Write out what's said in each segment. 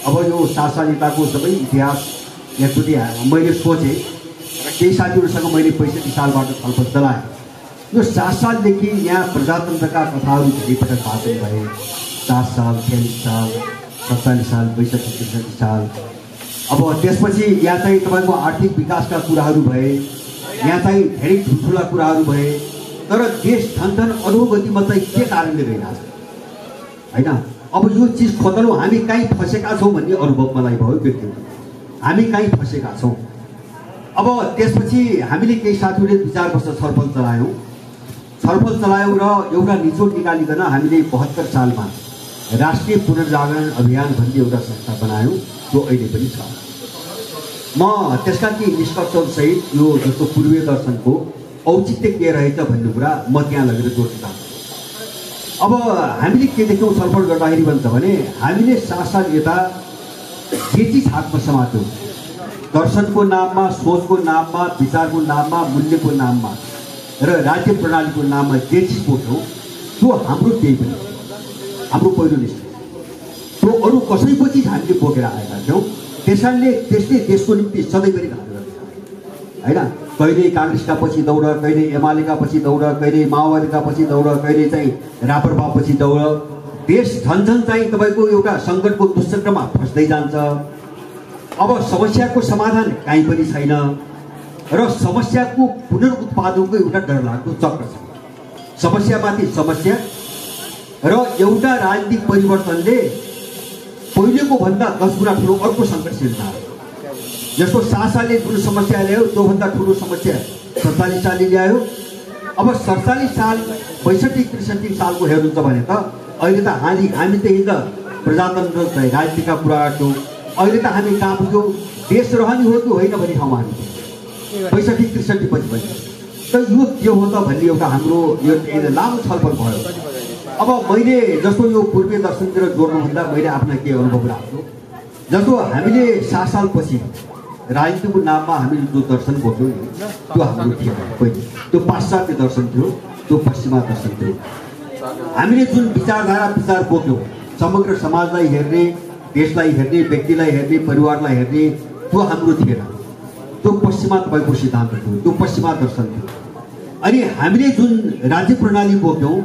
अब यो शासनिताको सबै इतिहास एकचोटि मैले सोचेँ र केही साथीहरूसँग मैले 65 सालबाट छलफल चलाएँ। यो 7 सालदेखि यहाँ प्रजातन्त्रका कथाहरू धेरैपटक वाचन भए। 7 साल, 46 साल, 47 साल, 62, 63 साल। अब त्यसपछि यहाँ चाहिँ तपाईँको आर्थिक विकासका कुराहरू भए, यहाँ चाहिँ धेरै ठुल्ठुला कुराहरू भए। तर देश झन् अधोगतिमा चाहिँ के कारणले गइरहेछ होइन। अब यो चिज खोतल्नु हामी कहीँ फसेका छौँ भन्ने अनुभव मलाई भयो व्यक्तिगत। हामी कहीँ फसेका छौँ। अब त्यसपछि हामीले केही साथीहरूले 2-4 वर्ष छलफल चलायौँ र एउटा निचोड निकालिकन हामीले 72 सालमा राष्ट्रिय पुनर्जागरण अभियान भन्ने एउटा संस्था बनायौँ, जो अहिले पनि छ। म त्यसका केही निष्कर्षसहित यो जस्तो पूर्वीय दर्शनको औचित्य के रहेछ भन्ने कुरा म त्यहाँ लगेर जोड्न चाहन्छु। अब हामीले के देख्यौँ छलफल गर्दाखेरि भन्छ भने हामीले 7 साल यता जे चिज हातमा समात्यौँ, दर्शनको नाममा, सोचको नाममा, विचारको नाममा, मूल्यको नाममा र राज्य प्रणालीको नाममा जे चिज बोक्यौँ त्यो हाम्रो केही पनि हाम्रो पहिलो निष्ठा। त्यो अरू कसैको चिज हामीले बोकेर आएका थियौँ। त्यसले देशको निम्ति सधैँभरि घात गर्छ होइन। कहिले काङ्ग्रेसका पछि दौड, कहिले एमालेका पछि दौड, कहिले माओवादीका पछि दौड, कहिले चाहिँ राप्रपा पछि दौड। देश झन् चाहिँ तपाईँको एउटा सङ्कटको दुश्चक्रमा फस्दै जान्छ। अब समस्याको समाधान कहीँ पनि छैन र समस्याको पुनरुत्पादनको एउटा डरलाग्दो चक्र छ। समस्यामाथि समस्या र एउटा राजनीतिक परिवर्तनले पहिलेको भन्दा 10 गुणा ठुलो अर्को सङ्कट सिर्जना हो। जस्तो 7 सालले जुन समस्या ल्यायो त्योभन्दा ठुलो समस्या 47 सालले ल्यायो। अब 47 साल 62-63 सालको हेर्नुहुन्छ भने त अहिले त हामी त हिजो प्रजातन्त्र राजनीतिका कुरा गर्थ्यौँ। अहिले त हामी कहाँ पुग्यौँ? देश रहने हो कि होइन भन्ने ठाउँमा हामी 65-63 पछि पनि। त यो के हो त भन्ने एउटा हाम्रो यो लामो छलफल भयो। अब मैले जस्तो यो पूर्वीय दर्शनतिर जोड्नुभन्दा मैले आफ्ना के अनुभव राख्छु। जस्तो हामीले 7 सालपछि राजनीतिको नाममा हामीले जो दर्शन बोक्यौँ त्यो हाम्रो थिएन। पहिले त्यो पाश्चात्य दर्शन थियो, त्यो पश्चिमा दर्शन थियो। हामीले जुन विचार बोक्यौँ, समग्र समाजलाई हेर्ने, देशलाई हेर्ने, व्यक्तिलाई हेर्ने, परिवारलाई हेर्ने, त्यो हाम्रो थिएन। त्यो पश्चिमा तपाईँको सिद्धान्त थियो, त्यो पश्चिमा दर्शन थियो। अनि हामीले जुन राज्य प्रणाली बोक्यौँ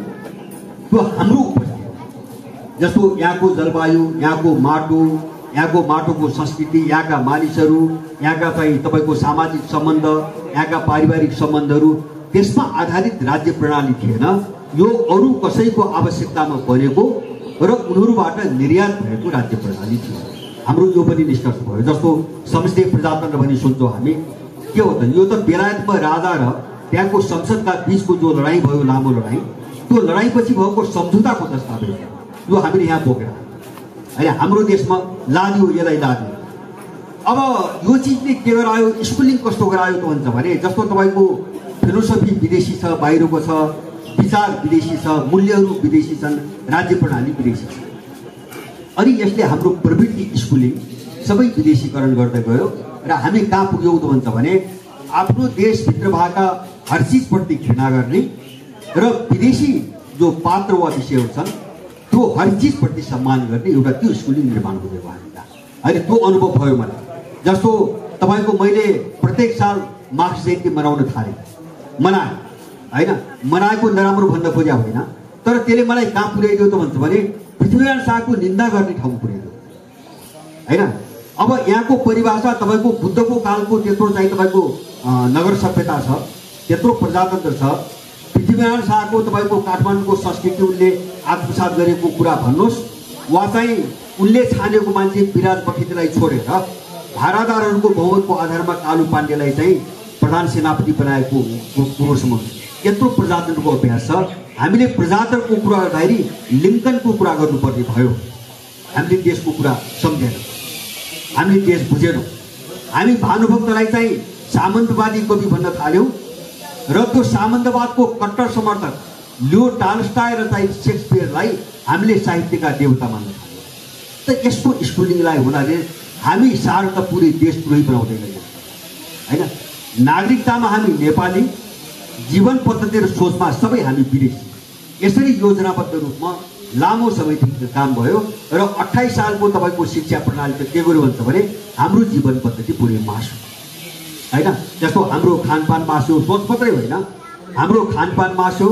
त्यो हाम्रो उपर थियो। जस्तो यहाँको जलवायु, यहाँको माटोको संस्कृति, यहाँका मानिसहरू, यहाँका चाहिँ तपाईँको सामाजिक सम्बन्ध, यहाँका पारिवारिक सम्बन्धहरू, त्यसमा आधारित राज्य प्रणाली थिएन। यो अरू कसैको आवश्यकतामा बनेको र उनीहरूबाट निर्यात भएको राज्य प्रणाली थियो। हाम्रो यो पनि निष्कर्ष भयो। जस्तो समष्टि प्रजातन्त्र भनी सुन्छौँ हामी, के हो त? यो त बेलायतमा राजा र त्यहाँको संसदका बिचको जो लडाइँ भयो, लामो लडाइँ, त्यो लडाइँपछि भएको सम्झौताको दस्तावेज यो हामीले यहाँ बोकेर होइन हाम्रो देशमा लादियो, यसलाई लादियो। अब यो चिजले के गरायो, स्कुलिङ कस्तो गरायो त भन्छ भने जस्तो तपाईँको फिलोसफी विदेशी छ, बाहिरको छ, विचार विदेशी छ, मूल्यहरू विदेशी छन्, राज्य प्रणाली विदेशी छ। अनि यसले हाम्रो प्रवृत्ति स्कुलिङ सबै विदेशीकरण गर्दै गयो र हामी कहाँ पुग्यौँ त भन्छ भने आफ्नो देशभित्र भएका हर चिजप्रति घृणा गर्ने र विदेशी जो पात्र वा विषयहरू छन् त्यो हर चिजप्रति सम्मान गर्ने एउटा त्यो स्कुलिङ निर्माण हुँदै गयो हामीलाई। अहिले त्यो अनुभव भयो मलाई। जस्तो तपाईँको मैले प्रत्येक साल मार्क्स जयन्ती मनाउन थालेँ, मनाएँ होइन। मनाएको नराम्रो भन्न खोज्या होइन, तर त्यसले मलाई कहाँ पुर्याइदियो त भन्छ भने पृथ्वीनारायण शाहको निन्दा गर्ने ठाउँ पुर्याइदियो होइन। अब यहाँको परिभाषा तपाईँको बुद्धको कालको त्यत्रो चाहिँ तपाईँको नगर सभ्यता छ, त्यत्रो प्रजातन्त्र छ। पृथ्वीनारायण शाहको तपाईँको काठमाडौँको संस्कृति उनले आत्मसात गरेको कुरा भन्नुहोस्, वा चाहिँ उनले छानेको मान्छे विराज बखितलाई छोडेर भारादारहरूको बहुमतको आधारमा कालु पाण्डेलाई चाहिँ प्रधान सेनापति बनाएको कुरोसम्म यत्रो प्रजातन्त्रको अभ्यास छ। हामीले प्रजातन्त्रको कुरा गर्दाखेरि लिङ्कनको कुरा गर्नुपर्ने भयो। हामीले देशको कुरा सम्झेनौँ, हामीले देश बुझेनौँ। हामी भानुभक्तलाई चाहिँ सामन्तवादी कवि भन्न थाल्यौँ र त्यो सामन्तवादको कट्टर समर्थक लियो टाल्स्टाय र चाहिँ शेक्सपियरलाई हामीले साहित्यका देवता मान्न थाल्यौँ। त यस्तो स्कुलिङलाई हुनाले हामी सार त पुरै देशद्रोही बनाउँदै गयौँ होइन। नागरिकतामा हामी नेपाली, जीवन पद्धति र सोचमा सबै हामी विदेशी। यसरी योजनाबद्ध रूपमा लामो समयदेखि काम भयो र 28 सालको तपाईको शिक्षा प्रणाली त के गर्यो भन्छ भने हाम्रो जीवन पद्धति पुरै मासु हैन। जस्तो हाम्रो खानपान मासु, सोच मात्रै होइन, हाम्रो खानपान मासु,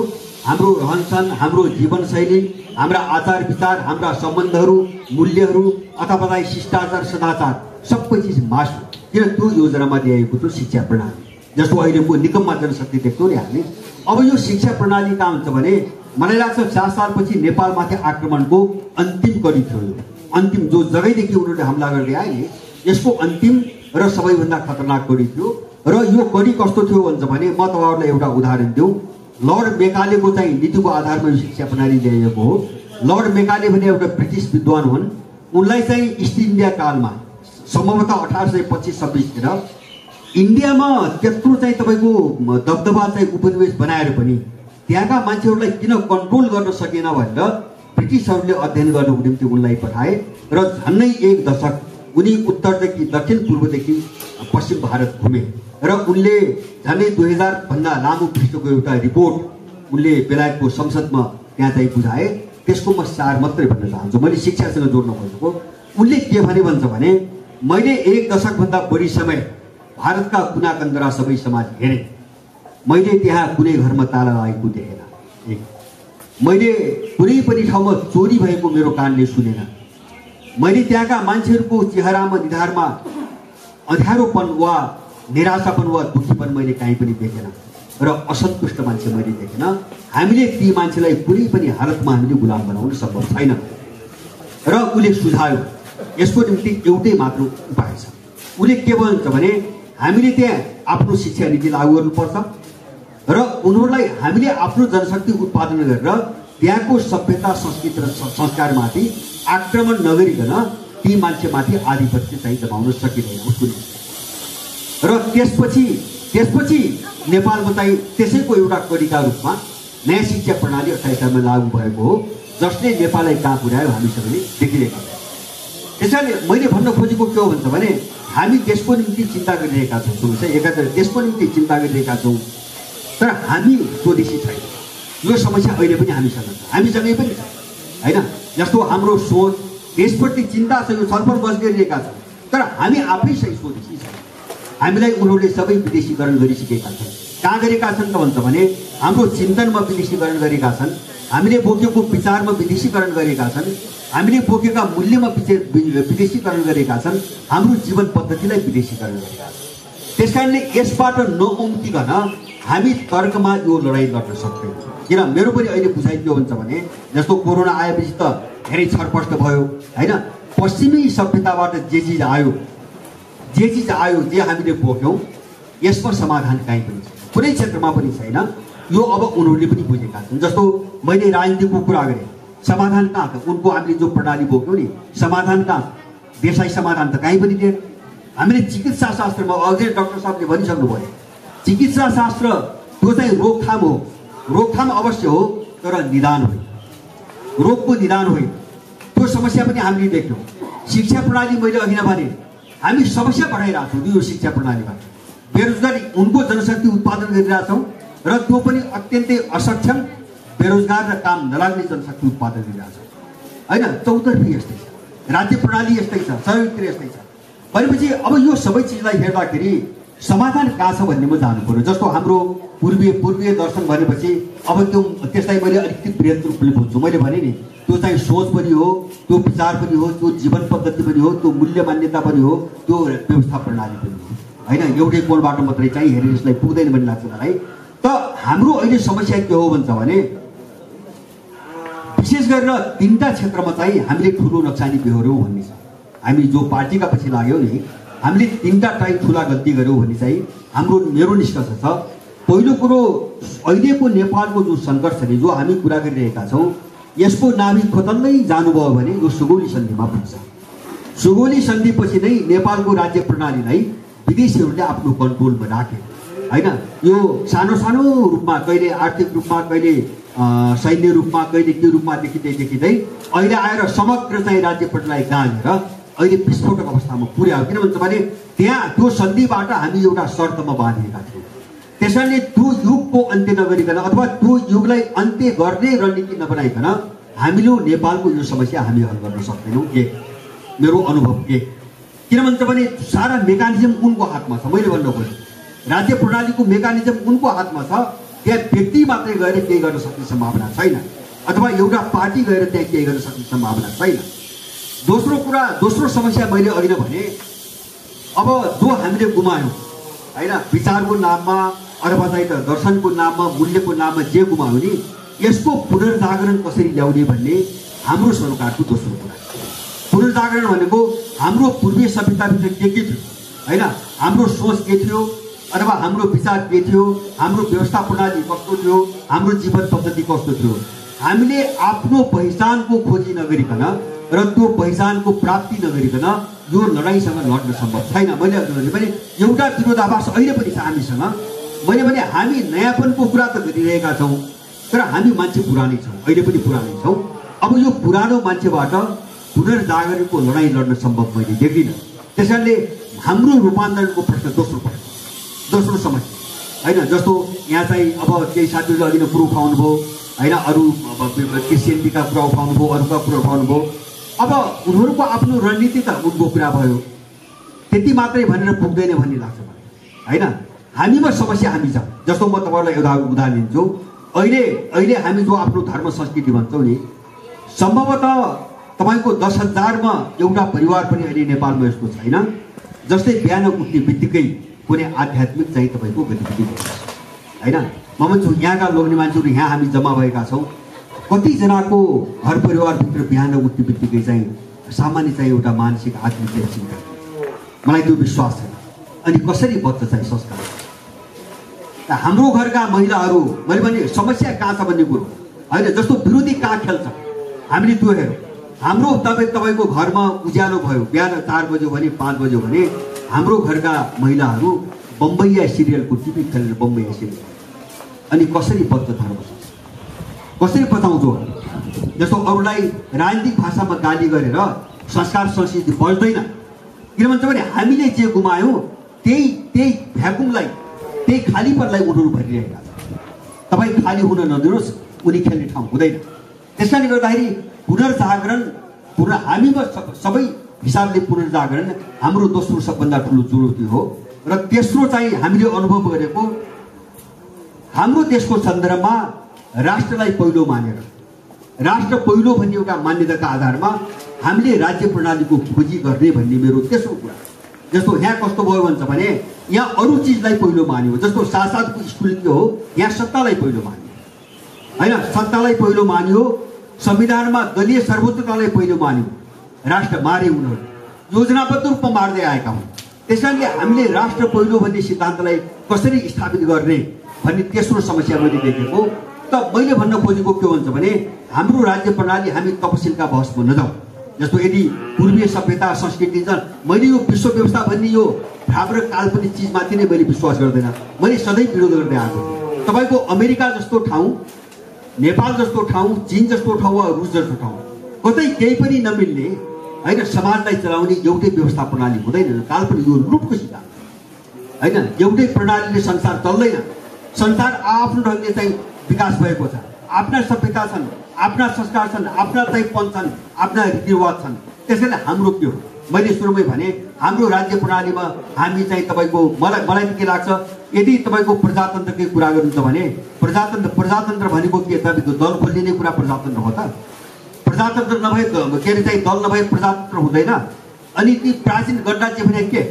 हाम्रो रहनसहन, हाम्रो जीवनशैली, हाम्रा आचार विचार, हाम्रा सम्बन्धहरू, मूल्यहरू अथवा शिष्टाचार सदाचार सबै चिज मासु। किन त्यो योजनामा ल्याएको थियो शिक्षा प्रणाली। जस्तो अहिले म निकममा जनशक्ति देख्छौँ नि हामी। अब यो शिक्षा प्रणाली कहाँ हुन्छ भने मलाई लाग्छ 4 सालपछि नेपालमाथि आक्रमणको अन्तिम कडी थियो। अन्तिम जो जगैदेखि उनीहरूले हमला गर्दै आए नि, यसको अन्तिम र सबैभन्दा खतरनाक कडी थियो। र यो कडी कस्तो थियो भन्छ भने म तपाईँहरूलाई एउटा उदाहरण दिउँ। लर्ड मेकालेको चाहिँ नीतिको आधारमा यो शिक्षा प्रणाली ल्याइएको हो। लर्ड मेकाले भने एउटा ब्रिटिस विद्वान हुन्। उनलाई चाहिँ इस्ट इन्डिया कालमा सम्भवतः 1825-26 तिर इन्डियामा त्यत्रो चाहिँ तपाईँको दबदबा चाहिँ उपनिवेश बनाएर पनि त्यहाँका मान्छेहरूलाई किन कन्ट्रोल गर्न सकेन भनेर ब्रिटिसहरूले अध्ययन गर्नको निम्ति उनलाई पठाए र झन्नै 1 दशक उनी उत्तरदेखि दक्षिण पूर्वदेखि पश्चिम भारत घुमे र उनले झन्डै 2000 भन्दा लामो पृष्ठको एउटा रिपोर्ट उनले बेलायतको संसदमा त्यहाँ चाहिँ बुझाए। त्यसको म सार मात्रै भन्न चाहन्छु, मैले शिक्षासँग जोड्न खोजेको। उनले के भने भन्छ भने मैले 1 दशकभन्दा बढी समय भारतका कुना कन्दरा सबै समाज हेरेँ। मैले त्यहाँ कुनै घरमा ताला लागेको देखेन। मैले कुनै पनि ठाउँमा चोरी भएको मेरो कानले सुनेन। मैले त्यहाँका मान्छेहरूको चेहरामा निधारमा अँध्यारोपन वा निराशापन वा दुखीपन मैले कहीँ पनि देखेन र असन्तुष्ट मान्छे मैले देखेन। हामीले ती मान्छेलाई कुनै पनि हालतमा हामीले गुलाम बनाउन सम्भव छैन। र उसले सुझायो यसको निम्ति एउटै मात्र उपाय छ। उसले के भन्छ भने हामीले त्यहाँ आफ्नो शिक्षा नीति लागू गर्नुपर्छ र उनीहरूलाई हामीले आफ्नो जनशक्ति उत्पादन गरेर त्यहाँको सभ्यता, संस्कृति र संस्कारमाथि आक्रमण नगरिकन ती मान्छेमाथि आधिपत्य चाहिँ जमाउन सकिँदैन उसको निम्ति। र त्यसपछि नेपालमा चाहिँ त्यसैको एउटा कडीका रूपमा नयाँ शिक्षा प्रणाली 28 सालमा लागू भएको हो, जसले नेपाललाई कहाँ पुर्यायो हामी सबैले देखिरहेका छौँ। त्यसैले मैले भन्न खोजेको के हो भन्छ भने हामी देशको निम्ति चिन्ता गरिरहेका छौँ। सुन्नुहोस् है, एकातिर देशको निम्ति चिन्ता गरिरहेका छौँ तर हामी स्वदेशी छैन। यो समस्या अहिले पनि हामीसँग छ, हामीसँगै पनि छ हैन। जस्तो हाम्रो सोच, देशप्रति चिन्ता छ, यो छलफल बस गरिरहेका छौँ तर हामी आफै सही स्वदेशी छौँ। हामीलाई उनीहरूले सबै विदेशीकरण गरिसकेका छन्। कहाँ गरेका छन् त भन्छ भने हाम्रो चिन्तनमा विदेशीकरण गरेका छन्, हामीले बोकेको विचारमा विदेशीकरण गरेका छन्, हामीले बोकेका मूल्यमा विदेशीकरण गरेका छन्, हाम्रो जीवन पद्धतिलाई विदेशीकरण गरेका छन्। त्यसकारणले यसबाट नउम्तिकन हामी तर्कमा यो लडाइँ गर्न सक्दैनौँ। किन मेरो पनि अहिले बुझाइ के हुन्छ भने जस्तो कोरोना आएपछि त धेरै छरपष्ट भयो हैन। पश्चिमी सभ्यताबाट जे चिज आयो जे हामीले बोक्यौँ यसमा समाधान कहीँ पनि छैन, कुनै क्षेत्रमा पनि छैन। यो अब उनीहरूले पनि बुझेका छन्। जस्तो मैले राजनीतिको कुरा गरेँ, समाधान कहाँ त उनको हामीले जो प्रणाली बोक्यौँ नि, समाधान कहाँ? देशलाई समाधान त कहीँ पनि दिएन। हामीले चिकित्सा शास्त्रमा अघि डाक्टर साहबले भनिसक्नु भयो, चिकित्सा शास्त्र त्यो चाहिँ रोकथाम हो, रोकथाम अवश्य हो तर निदान होइन, रोगको निदान होइन। त्यो समस्या पनि हामीले देख्यौँ। शिक्षा प्रणाली मैले अघि नै भने हामी समस्या बढाइरहेको छौँ। यो शिक्षा प्रणालीबाट बेरोजगारी, उनको जनशक्ति उत्पादन गरिरहेछौँ र त्यो पनि अत्यन्तै असक्षम, बेरोजगार र काम नलाग्ने जनशक्ति उत्पादन गरिरहेछौँ हैन। चौतर्फी यस्तै छ, राज्य प्रणाली यस्तै छ, सबैतिर यस्तै छ भनेपछि अब यो सबै चिजलाई हेर्दाखेरि समाधान कहाँ छ भन्नेमा जानु पर्यो। जस्तो हाम्रो पूर्वीय दर्शन भनेपछि अब त्यसलाई मैले अलिकति बृहत रूपले बुझ्छु। मैले भने नि त्यो चाहिँ सोच पनि हो, त्यो विचार पनि हो, त्यो जीवन पद्धति पनि हो, त्यो मूल्य मान्यता पनि हो, त्यो व्यवस्था प्रणाली पनि हो हैन। एउटै कोणबाट मात्रै चाहिँ हेरेर यसलाई पुग्दैन भन्ने लाग्छ मलाई। त हाम्रो अहिले समस्या के हो भन्छ भने विशेष गरेर 3टा क्षेत्रमा चाहिँ हामीले ठुलो नक्सानी बेहोर्यौँ भन्ने छ। हामी जो पार्टीका पछि लाग्यौँ नि, हामीले 3टा टाइप ठुला गल्ती गर्यौँ भन्ने चाहिँ मेरो निष्कर्ष छ। पहिलो कुरो, अहिलेको नेपालको जो सङ्घर्ष छ नि, जो हामी कुरा गरिरहेका छौँ, यसको नाभिक खोतल्दै जानुभयो भने यो सुगौली सन्धिमा पुग्छ। सुगौली सन्धिपछि नै नेपालको राज्य प्रणालीलाई विदेशीहरूले आफ्नो कन्ट्रोलमा राखे हैन। यो सानो सानो रूपमा, कहिले आर्थिक रूपमा, कहिले सैन्य रूपमा, कहिले के रूपमा देखिँदै अहिले आएर समग्र चाहिँ राज्य प्रणाली गाँजेर अहिले विस्फोटक अवस्थामा पुर्यायो। किन भन्छ भने त्यहाँ त्यो सन्धिबाट हामी एउटा शर्तमा बाँधिएका थियौँ। त्यसैले त्यो युगको अन्त्य नगरिकन अथवा त्यो युगलाई अन्त्य गर्ने रणनीति नबनाइकन हामीले नेपालको यो समस्या हामी हल गर्न सक्दैनौँ। एक मेरो अनुभव एक किन भन्छ भने सारा मेकानिजम उनको हातमा छ। मैले भन्न खोजेँ राज्य प्रणालीको मेकानिजम उनको हातमा छ। त्यहाँ व्यक्ति मात्रै गएर केही गर्न सक्ने सम्भावना छैन, अथवा एउटा पार्टी गएर त्यहाँ केही गर्न सक्ने सम्भावना छैन। दोस्रो समस्या मैले अघि नै भने, अब जो हामीले गुमायौँ होइन, विचारको नाममा अथवा चाहिँ त दर्शनको नाममा, मूल्यको नाममा जे गुमायौँ नि, यसको पुनर्जागरण कसरी ल्याउने भन्ने हाम्रो सरकारको दोस्रो कुरा। पुनर्जागरण भनेको हाम्रो पूर्वीय सभ्यताभित्र के थियो होइन, हाम्रो सोच के थियो अथवा हाम्रो विचार के थियो, हाम्रो व्यवस्था प्रणाली कस्तो थियो, हाम्रो जीवन पद्धति कस्तो थियो। हामीले आफ्नो पहिचानको खोजी नगरिकन र त्यो पहिचानको प्राप्ति नगरिकन यो लडाइँसँग लड्न सम्भव छैन। मैले अघि भने एउटा विरोधाभास अहिले पनि छ हामीसँग। मैले भने हामी नयाँपनको कुरा त गरिरहेका छौँ, तर हामी मान्छे पुरानै छौँ, अहिले पनि पुरानै छौँ। अब यो पुरानो मान्छेबाट पुनर्जागरणको लडाइँ लड्न सम्भव मैले देख्दिनँ। त्यसैले हाम्रो रूपान्तरणको प्रश्न दोस्रो समस्या होइन। जस्तो यहाँ चाहिँ अब केही साथीहरूले अघि नै कुरो उठाउनुभयो होइन, अरू क्रिस्चियनिटीका कुरा उठाउनुभयो, अरूका कुरा उठाउनुभयो। अब उनीहरूको आफ्नो रणनीति त उनको कुरा भयो, त्यति मात्रै भनेर पुग्दैन भन्ने लाग्छ मलाई होइन। हामीमा समस्या हामी छ। जस्तो म तपाईँलाई एउटा उदाहरण दिन्छु। अहिले हामी जो आफ्नो धर्म संस्कृति भन्छौँ नि, सम्भवतः तपाईँको 10,000मा एउटा परिवार पनि अहिले नेपालमा यस्तो छैन जस्तै बिहान उठ्ने बित्तिकै कुनै आध्यात्मिक चाहिँ तपाईँको गतिविधि होइन। म भन्छु यहाँका लोग्ने मान्छेहरू यहाँ हामी जम्मा भएका छौँ, कतिजनाको घर परिवारभित्र बिहान उठ्ने बित्तिकै चाहिँ सामान्य चाहिँ एउटा मानसिक आत्मिक चिन्ता, मलाई त्यो विश्वास छैन। अनि कसरी बच्छ चाहिँ संस्कार। हाम्रो घरका महिलाहरू, मैले भने समस्या कहाँ छ भन्ने कुरो होइन। जस्तो विरोधी कहाँ खेल्छ हामीले त्यो हेरौँ। हाम्रो तपाईँको घरमा उज्यालो भयो, बिहान 4 बज्यो भने 5 बज्यो भने हाम्रो घरका महिलाहरू बम्बईया सिरियलको टिभी खेलेर बम्बईया सिरियल, अनि कसरी बच्छ धर्म, कसरी बचाउँछौ। जस्तो अरूलाई राजनीतिक भाषामा गाली गरेर संस्कार संस्कृति बच्दैन। किन भन्छ भने हामीले जे गुमायौँ त्यही भ्याकुमलाई, त्यही खालीपनलाई उनीहरू भरिरहेका छन्। तपाईँ खाली हुन नदिनुहोस्, उनी खेल्ने ठाउँ हुँदैन। त्यसैले गर्दाखेरि पुनर्जागरण हामीमा सबै हिसाबले पुनर्जागरण हाम्रो दोस्रो सबभन्दा ठुलो चुनौती हो। र तेस्रो चाहिँ हामीले अनुभव गरेको हाम्रो देशको सन्दर्भमा राष्ट्रलाई पहिलो मानेर, राष्ट्र पहिलो भन्ने एउटा मान्यताका आधारमा हामीले राज्य प्रणालीको खोजी गर्ने भन्ने मेरो तेस्रो कुरा। जस्तो यहाँ कस्तो भयो भन्छ भने यहाँ अरू चिजलाई पहिलो मान्यो। जस्तो साथसाथको स्कुल के हो, यहाँ सत्तालाई पहिलो मान्यो होइन, सत्तालाई पहिलो मान्यो। संविधानमा दलीय सर्वोच्चतालाई पहिलो मान्यो। राष्ट्र मारे उनीहरू योजनाबद्ध रूपमा मार्दै आएका हुन्। त्यसैले हामीले राष्ट्र पहिलो भन्ने सिद्धान्तलाई कसरी स्थापित गर्ने भन्ने तेस्रो समस्या मैले देखेको। त मैले भन्न खोजेको के हुन्छ भने हाम्रो राज्य प्रणाली हामी तपसिलका बहसमा नजाउँ। जस्तो यदि पूर्वीय सभ्यता संस्कृति छ, मैले यो विश्व व्यवस्था भन्ने यो भ्रामक काल्पनिक चिजमाथि नै मैले विश्वास गर्दैन। मैले सधैँ विरोध गर्दै आएको। तपाईँको अमेरिका जस्तो ठाउँ, नेपाल जस्तो ठाउँ, चीन जस्तो ठाउँ वा रुस जस्तो ठाउँ कतै केही पनि नमिल्ने होइन, समाजलाई चलाउने एउटै व्यवस्था प्रणाली हुँदैन। काल्पनिक यो लुटको सिद्धान्त होइन। एउटै प्रणालीले संसार चल्दैन। संसार आफ्नो ढङ्गले चाहिँ विकास भएको छ। आफ्ना सभ्यता छन्, आफ्ना संस्कार छन्, आफ्ना चाहिँ पन छन्, आफ्ना रीतिरिवाज छन्। त्यसैले हाम्रो के हो, मैले सुरुमै भने हाम्रो राज्य प्रणालीमा हामी चाहिँ तपाईँको मलाई के लाग्छ, यदि तपाईँको प्रजातन्त्रकै कुरा गर्नुहुन्छ भने प्रजातन्त्र भनेको के, तपाईँको दल खोलिने कुरा प्रजातन्त्र हो त? प्रजातन्त्र नभए के अरे चाहिँ दल नभए प्रजातन्त्र हुँदैन। अनि ती प्राचीन गणराज्य भने के,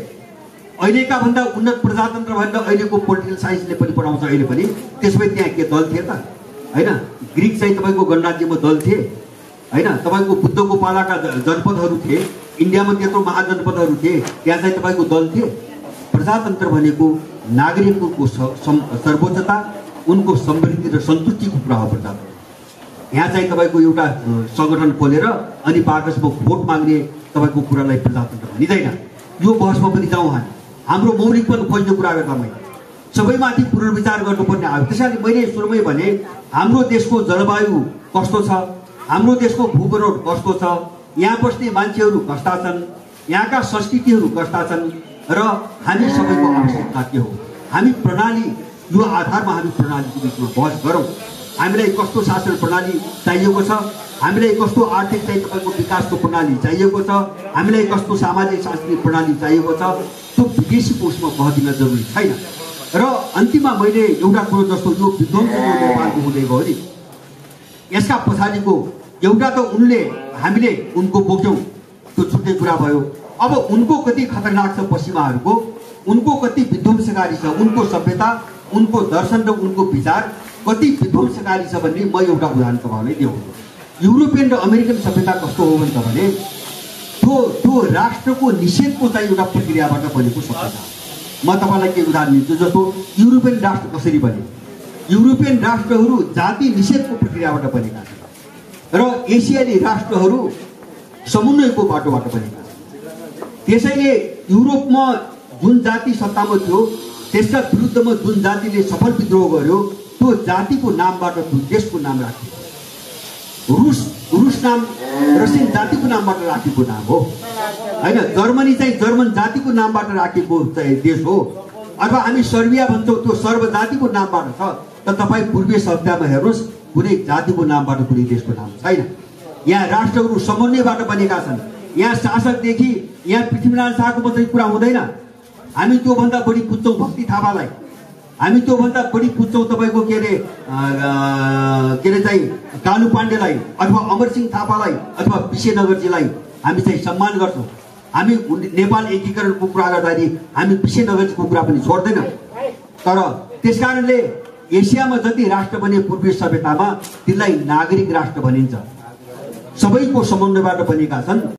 अहिलेका भन्दा उन्नत प्रजातन्त्र भन्दा अहिलेको पोलिटिकल साइन्सले पनि पढाउँछ अहिले पनि। त्यसमै त्यहाँ के दल थिए त होइन? ग्रिक चाहिँ तपाईँको गणराज्यमा दल थिए होइन। तपाईँको बुद्धको पालाका जनपदहरू थिए, इन्डियामा त्यत्रो महाजनपदहरू थिए, त्यहाँ चाहिँ तपाईँको दल थिए। प्रजातन्त्र भनेको नागरिकको सर्वोच्चता, उनको समृद्धि र सन्तुष्टिको कुरा हो प्रजातन्त्र। यहाँ चाहिँ तपाईँको एउटा सङ्गठन खोलेर अनि बाकसमा भोट माग्ने तपाईँको कुरालाई प्रजातन्त्र भनिँदैन। यो बहसमा पनि जाउँ हामी। हाम्रो मौलिकपन खोज्ने कुरा गर्दा मैले सबैमाथि पुनर्विचार गर्नुपर्ने आयो। त्यसैले मैले सुरुमै भने हाम्रो देशको जलवायु कस्तो छ, हाम्रो देशको भूगोल कस्तो छ, यहाँ बस्ने मान्छेहरू कस्ता छन्, यहाँका संस्कृतिहरू कस्ता छन् र हामी सबैको आवश्यकता के हो। हामी प्रणाली, यो आधारमा हामी प्रणालीको बिचमा बहस गरौँ। हामीलाई कस्तो शासन प्रणाली चाहिएको छ, हामीलाई कस्तो आर्थिक चाहिँ तपाईँको विकासको प्रणाली चाहिएको छ, हामीलाई कस्तो सामाजिक सांस्कृतिक प्रणाली चाहिएको छ, त्यो विदेशी कोषमा बहदिन जरुरी छैन। र अन्तिममा मैले एउटा कुरो जस्तो यो विध्वंस नेपालको हुँदै गयो नि, यसका पछाडिको एउटा त हामीले उनको बोक्यौँ, त्यो छुट्टै कुरा भयो। अब उनको कति खतरनाक छ पश्चिमाहरूको, उनको कति विध्वंसकारी छ, उनको सभ्यता, उनको दर्शन र उनको विचार कति विध्वंसकारी छ भन्ने म एउटा उदाहरण तपाईँलाई देखाउँछु। युरोपियन र अमेरिकन सभ्यता कस्तो हो भन्छ भने त्यो राष्ट्रको निषेधको चाहिँ एउटा प्रक्रियाबाट बनेको सभ्यता। म तपाईँलाई के उदाहरण दिन्छु, जस्तो युरोपियन राष्ट्र कसरी बने। युरोपियन राष्ट्रहरू जाति निषेधको प्रक्रियाबाट बनेका छन् र एसियाली राष्ट्रहरू समुन्वयको बाटोबाट बनेका छन्। त्यसैले युरोपमा जुन जाति सत्तामा थियो त्यसका विरुद्धमा जुन जातिले सफल विद्रोह गर्यो त्यो जातिको नामबाट देशको नाम राखियो। रुस नाम रसियन जातिको नामबाट राखेको नाम हो हैन। जर्मनी चाहिँ जर्मन जातिको नामबाट राखेको देश हो। अथवा हामी सर्बिया भन्छौँ, त्यो सर्ब जातिको नामबाट छ। तर तपाईँ पूर्वीय सभ्यतामा हेर्नुहोस्, कुनै जातिको नामबाट कुनै देशको नाम छैन। यहाँ राष्ट्रहरू समन्वयबाट बनेका छन्। यहाँ शासकदेखि यहाँ पृथ्वीनारायण शाहको मात्रै कुरा हुँदैन। हामी त्योभन्दा बढी पुज्छौँ भक्ति थापालाई, हामी त्योभन्दा बढी पुज्छौँ तपाईँको के अरे चाहिँ कालु पाण्डेलाई अथवा अमरसिंह थापालाई अथवा विशेनगरजीलाई हामी चाहिँ सम्मान गर्छौँ। हामी नेपाल एकीकरणको कुरा गर्दाखेरि हामी विशेनगरजीको कुरा पनि छोड्दैनौँ। तर त्यसकारणले एसियामा जति राष्ट्र बने पूर्वीय सभ्यतामा तिनलाई नागरिक राष्ट्र भनिन्छ। सबैको समन्वयबाट बनेका छन्।